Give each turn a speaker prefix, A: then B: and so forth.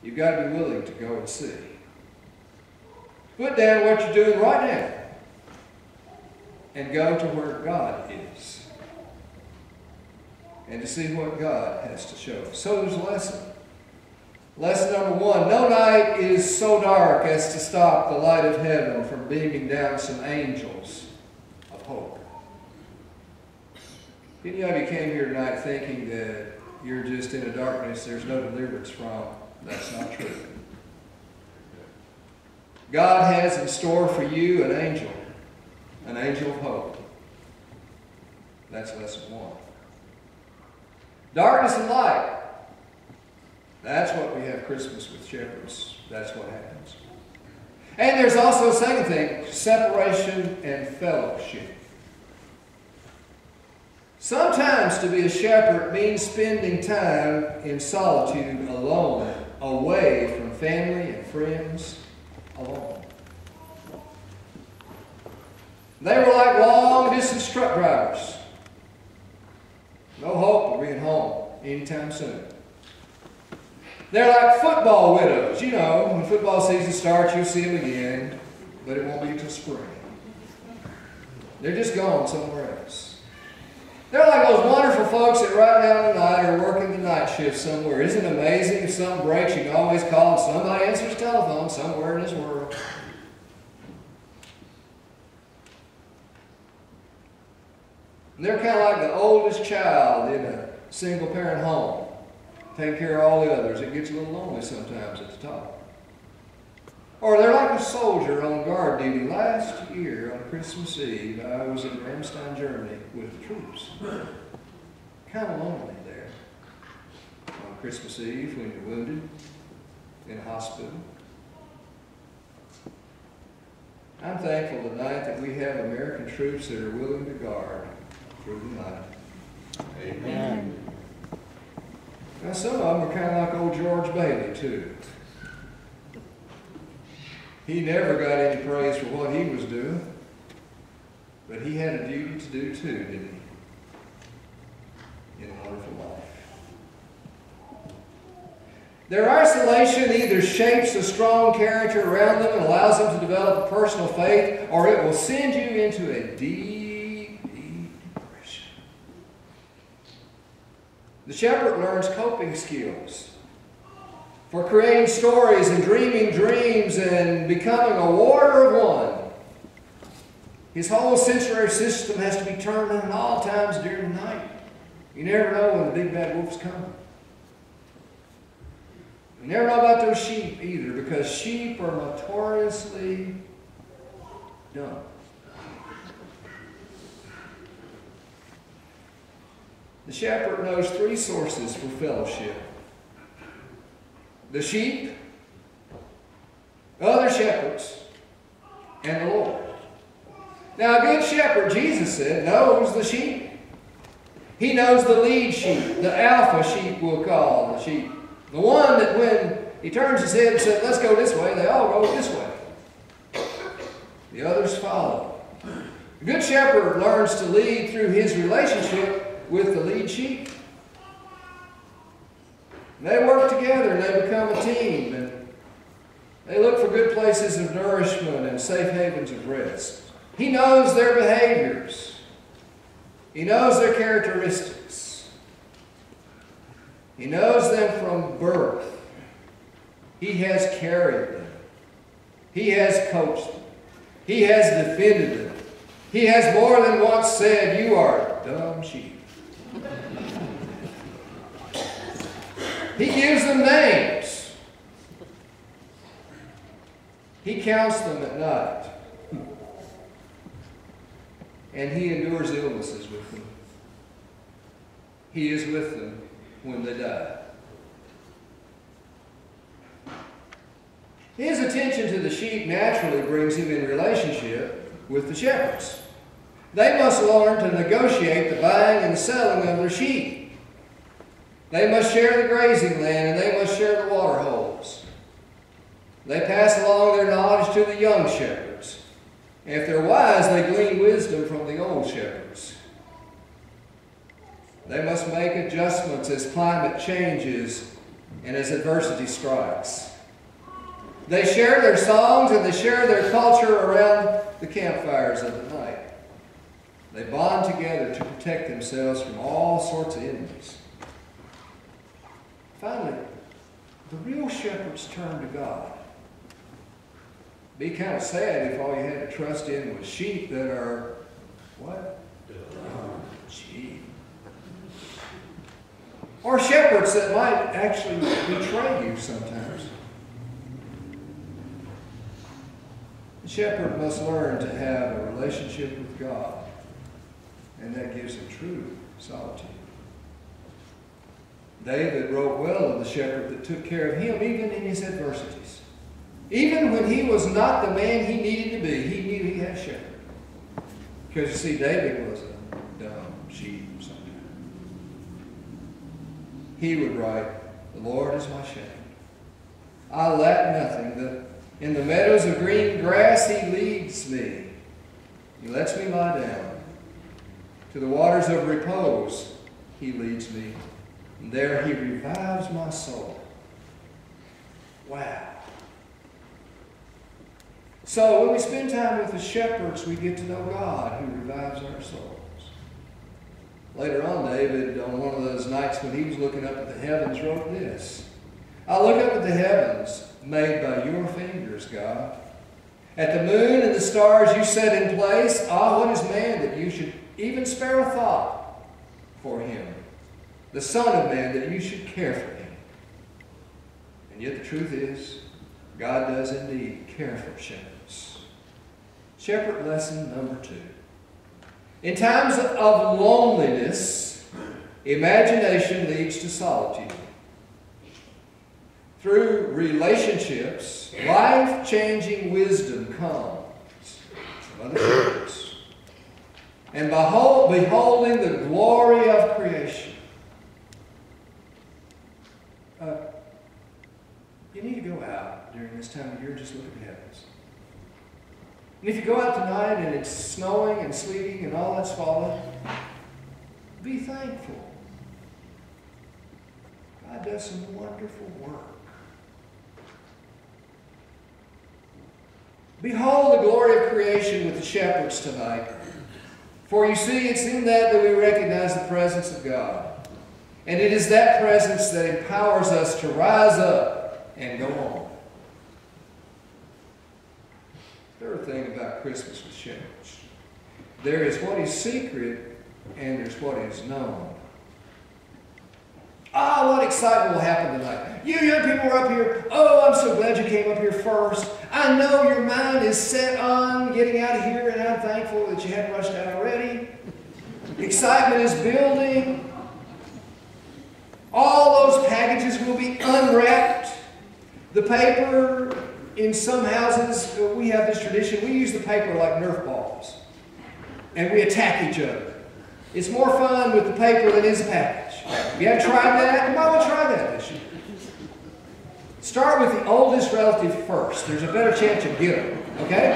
A: You've got to be willing to go and see. Put down what you're doing right now and go to where God is and to see what God has to show us. So there's a lesson. Lesson number 1, no night is so dark as to stop the light of heaven from beaming down some angels of hope. Any of you came here tonight thinking that you're just in a darkness there's no deliverance from? That's not true. God has in store for you an angel of hope. That's lesson 1. Darkness and light. That's what we have Christmas with shepherds. That's what happens. And there's also a second thing, separation and fellowship. Sometimes to be a shepherd means spending time in solitude alone, away from family and friends, alone. They were like long-distance truck drivers. No hope of being home anytime soon. They're like football widows. You know, when football season starts, you'll see them again, but it won't be until spring. They're just gone somewhere else. They're like those wonderful folks that right now tonight are working the night shift somewhere. Isn't it amazing if something breaks, you can always call and somebody answers the telephone somewhere in this world. And they're kind of like the oldest child in a single-parent home, taking care of all the others. It gets a little lonely sometimes at the top. Or they're like a soldier on guard duty. Last year on Christmas Eve, I was in Ramstein, Germany with the troops. Kind of lonely there. On Christmas Eve when you're wounded in a hospital. I'm thankful tonight that we have American troops that are willing to guard through the night. Amen. Now some of them are kind of like old George Bailey too. He never got any praise for what he was doing, but he had a duty to do too, didn't he? In a wonderful life. Their isolation either shapes a strong character around them and allows them to develop a personal faith, or it will send you into a deep, deep depression. The shepherd learns coping skills for creating stories and dreaming dreams and becoming a warrior of one. His whole sensory system has to be turned on at all times during the night. You never know when the big bad wolf's coming. You never know about those sheep either, because sheep are notoriously dumb. The shepherd knows 3 sources for fellowship: the sheep, other shepherds, and the Lord. Now, a good shepherd, Jesus said, knows the sheep. He knows the lead sheep, the alpha sheep we'll call the sheep. The one that when he turns his head and says, let's go this way, they all go this way. The others follow. A good shepherd learns to lead through his relationship with the lead sheep. They work together and they become a team, and they look for good places of nourishment and safe havens of rest. He knows their behaviors. He knows their characteristics. He knows them from birth. He has carried them. He has coached them. He has defended them. He has more than once said, "You are dumb sheep." He gives them names. He counts them at night. And he endures illnesses with them. He is with them when they die. His attention to the sheep naturally brings him in relationship with the shepherds. They must learn to negotiate the buying and selling of their sheep. They must share the grazing land, and they must share the water holes. They pass along their knowledge to the young shepherds. And if they're wise, they glean wisdom from the old shepherds. They must make adjustments as climate changes and as adversity strikes. They share their songs and they share their culture around the campfires of the night. They bond together to protect themselves from all sorts of enemies. Finally, the real shepherds turn to God. Be kind of sad if all you had to trust in was sheep that are, what? Sheep. Or shepherds that might actually betray you sometimes. The shepherd must learn to have a relationship with God, and that gives him true solitude. David wrote well of the shepherd that took care of him even in his adversities. Even when he was not the man he needed to be, he knew he had a shepherd. Because you see, David was a dumb sheep sometimes. He would write, "The Lord is my shepherd. I lack nothing. In the meadows of green grass he leads me. He lets me lie down. To the waters of repose he leads me. And there he revives my soul." Wow. So when we spend time with the shepherds, we get to know God who revives our souls. Later on, David, on one of those nights when he was looking up at the heavens, wrote this: "I look up at the heavens, made by your fingers, God. At the moon and the stars you set in place. Ah, what is man that you should even spare a thought for him? The Son of Man that you should care for him." And yet the truth is, God does indeed care for shepherds. Shepherd lesson number 2. In times of loneliness, imagination leads to solitude. Through relationships, life-changing wisdom comes from other shepherds. And beholding the glory of creation. You need to go out during this time of year and just look at the heavens. And if you go out tonight and it's snowing and sleeting and all that's falling, be thankful. God does some wonderful work. Behold the glory of creation with the shepherds tonight. For you see, it's in that we recognize the presence of God. And it is that presence that empowers us to rise up and go on. Third thing about Christmas with shepherds. There is what is secret and there's what is known. Ah, what excitement will happen tonight. You young people are up here. Oh, I'm so glad you came up here first. I know your mind is set on getting out of here, and I'm thankful that you hadn't rushed out already. Excitement is building. All those packages will be unwrapped. The paper, in some houses, we have this tradition. We use the paper like Nerf balls. And we attack each other. It's more fun with the paper than is the package. If you haven't tried that, you might want to try that this year. Start with the oldest relative first. There's a better chance you'll get them, okay?